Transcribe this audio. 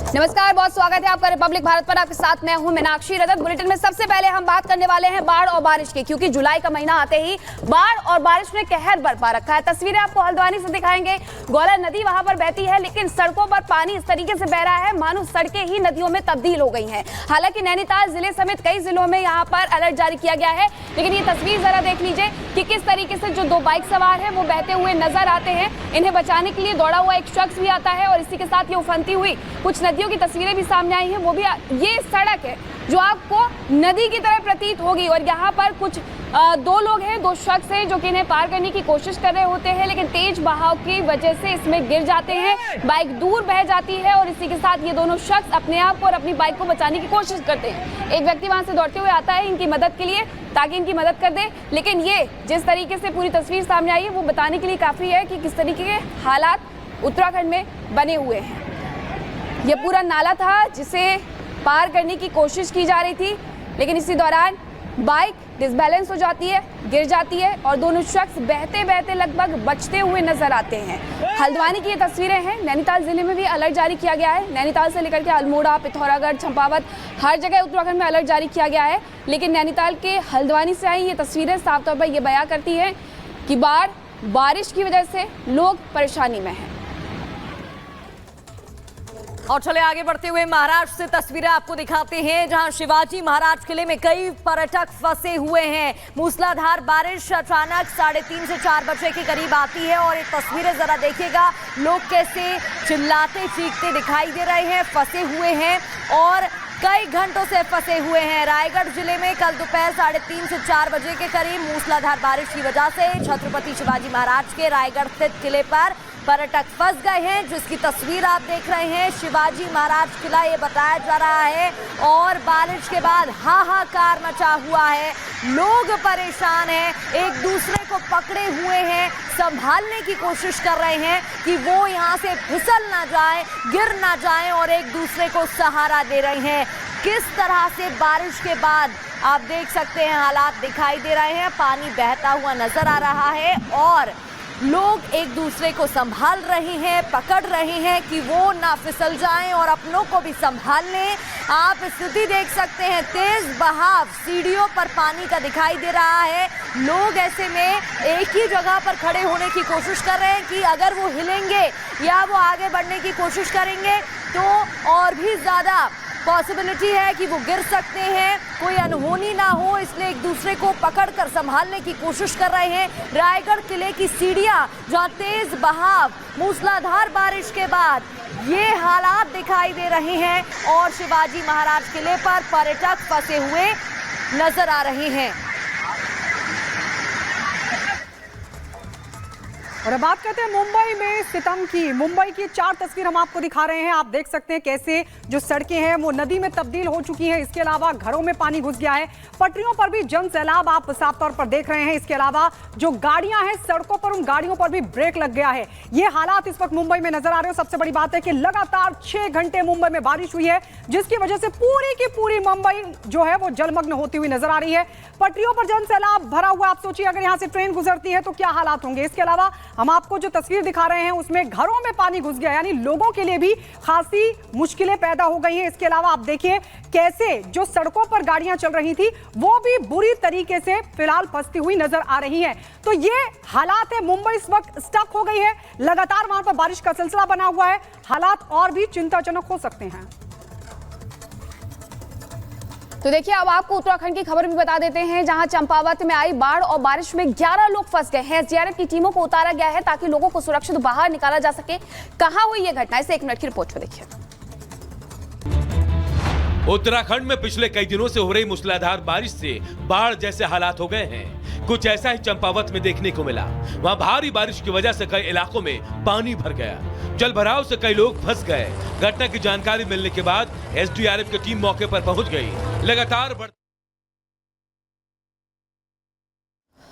नमस्कार, बहुत स्वागत है आपका रिपब्लिक भारत पर। आपके साथ मैं हूं मीनाक्षी रजक। बुलेटिन में सबसे पहले हम बात करने वाले हैं बाढ़ और बारिश की, क्योंकि जुलाई का महीना आते ही बाढ़ और बारिश ने कहर बरपा रखा है। तस्वीरें आपको हल्द्वानी से दिखाएंगे। गौला नदी वहां पर बहती है, लेकिन सड़कों पर पानी इस तरीके से बह रहा है मानो सड़कें ही नदियों में तब्दील हो गई हैं। हालांकि नैनीताल जिले समेत कई जिलों में यहाँ पर अलर्ट जारी किया गया है, लेकिन ये तस्वीर जरा देख लीजिए कि किस तरीके से जो दो बाइक सवार है वो बहते हुए नजर आते हैं। इन्हें बचाने के लिए दौड़ा हुआ एक शख्स भी आता है और इसी के साथ ये उफनती हुई कुछ नदियों की तस्वीरें भी सामने आई हैं। वो भी ये सड़क है जो आपको नदी की तरह प्रतीत होगी और यहाँ पर कुछ दो लोग हैं, दो शख्स हैं जो कि इन्हें पार करने की कोशिश कर रहे होते हैं, लेकिन तेज बहाव की वजह से इसमें गिर जाते हैं। बाइक दूर बह जाती है और इसी के साथ ये दोनों शख्स अपने आप को और अपनी बाइक को बचाने की कोशिश करते हैं। एक व्यक्ति वहां से दौड़ते हुए आता है इनकी मदद के लिए, ताकि इनकी मदद कर दे, लेकिन ये जिस तरीके से पूरी तस्वीर सामने आई है वो बताने के लिए काफी है कि किस तरीके के हालात उत्तराखंड में बने हुए हैं। ये पूरा नाला था जिसे पार करने की कोशिश की जा रही थी, लेकिन इसी दौरान बाइक डिसबैलेंस हो जाती है, गिर जाती है और दोनों शख्स बहते बहते लगभग बचते हुए नजर आते हैं। हल्द्वानी की ये तस्वीरें हैं। नैनीताल जिले में भी अलर्ट जारी किया गया है। नैनीताल से लेकर के अल्मोड़ा, पिथौरागढ़, चंपावत, हर जगह उत्तराखंड में अलर्ट जारी किया गया है, लेकिन नैनीताल के हल्द्वानी से आई ये तस्वीरें साफ तौर पर यह बयां करती हैं कि बाढ़ बारिश की वजह से लोग परेशानी में हैं। और चले आगे बढ़ते हुए महाराष्ट्र से तस्वीरें आपको दिखाते हैं, जहां शिवाजी महाराज किले में कई पर्यटक फंसे हुए हैं। मूसलाधार बारिश अचानक 3:30 से 4 बजे के करीब आती है और ये तस्वीरें जरा देखिएगा, लोग कैसे चिल्लाते चीखते दिखाई दे रहे हैं, फंसे हुए हैं और कई घंटों से फंसे हुए हैं। रायगढ़ जिले में कल दोपहर 3:30 से 4 बजे के करीब मूसलाधार बारिश की वजह से छत्रपति शिवाजी महाराज के रायगढ़ स्थित किले पर पर्यटक फंस गए हैं, जिसकी तस्वीर आप देख रहे हैं। शिवाजी महाराज किला ये बताया जा रहा है और बारिश के बाद हाहाकार मचा हुआ है, लोग परेशान हैं, एक दूसरे को पकड़े हुए हैं, संभालने की कोशिश कर रहे हैं कि वो यहाँ से फिसल ना जाए, गिर ना जाए और एक दूसरे को सहारा दे रहे हैं। किस तरह से बारिश के बाद आप देख सकते हैं हालात दिखाई दे रहे हैं, पानी बहता हुआ नजर आ रहा है और लोग एक दूसरे को संभाल रहे हैं, पकड़ रहे हैं कि वो ना फिसल जाएं और अपनों को भी संभाल लें। आप स्थिति देख सकते हैं, तेज बहाव सीढ़ियों पर पानी का दिखाई दे रहा है। लोग ऐसे में एक ही जगह पर खड़े होने की कोशिश कर रहे हैं कि अगर वो हिलेंगे या वो आगे बढ़ने की कोशिश करेंगे तो और भी ज़्यादा पॉसिबिलिटी है कि वो गिर सकते हैं, कोई अनहोनी ना हो, इसलिए एक दूसरे को पकड़कर संभालने की कोशिश कर रहे हैं। रायगढ़ किले की सीढ़ियां, जहां तेज बहाव मूसलाधार बारिश के बाद ये हालात दिखाई दे रहे हैं और शिवाजी महाराज किले पर पर्यटक फंसे हुए नजर आ रहे हैं। और अब बात करते हैं मुंबई में सितम की। मुंबई की 4 तस्वीर हम आपको दिखा रहे हैं। आप देख सकते हैं कैसे जो सड़कें हैं वो नदी में तब्दील हो चुकी हैं। इसके अलावा घरों में पानी घुस गया है, पटरियों पर भी जन सैलाब आप साफ तौर पर देख रहे हैं। इसके अलावा जो गाड़ियां हैं सड़कों पर, उन गाड़ियों पर भी ब्रेक लग गया है। ये हालात इस वक्त मुंबई में नजर आ रहे हैं। सबसे बड़ी बात है कि लगातार 6 घंटे मुंबई में बारिश हुई है, जिसकी वजह से पूरी की पूरी मुंबई जो है वो जलमग्न होती हुई नजर आ रही है। पटरियों पर जन सैलाब भरा हुआ। आप सोचिए अगर यहां से ट्रेन गुजरती है तो क्या हालात होंगे। इसके अलावा हम आपको जो तस्वीर दिखा रहे हैं उसमें घरों में पानी घुस गया, यानी लोगों के लिए भी खासी मुश्किलें पैदा हो गई हैं। इसके अलावा आप देखिए कैसे जो सड़कों पर गाड़ियां चल रही थी वो भी बुरी तरीके से फिलहाल फंसती हुई नजर आ रही हैं। तो ये हालात है, मुंबई इस वक्त स्टक हो गई है, लगातार वहां पर बारिश का सिलसिला बना हुआ है। हालात और भी चिंताजनक हो सकते हैं। तो देखिए, अब आपको उत्तराखंड की खबर भी बता देते हैं, जहां चंपावत में आई बाढ़ और बारिश में 11 लोग फंस गए हैं। एसडीआरएफ की टीमों को उतारा गया है ताकि लोगों को सुरक्षित बाहर निकाला जा सके। कहां हुई यह घटना, इसे 1 मिनट की रिपोर्ट में देखिए। उत्तराखंड में पिछले कई दिनों से हो रही मूसलाधार बारिश से बाढ़ जैसे हालात हो गए हैं। कुछ ऐसा ही चंपावत में देखने को मिला। वहां भारी बारिश की वजह से कई इलाकों में पानी भर गया, जल भराव से कई लोग फंस गए। घटना की जानकारी मिलने के बाद एसडीआरएफ की टीम मौके पर पहुंच गई। लगातार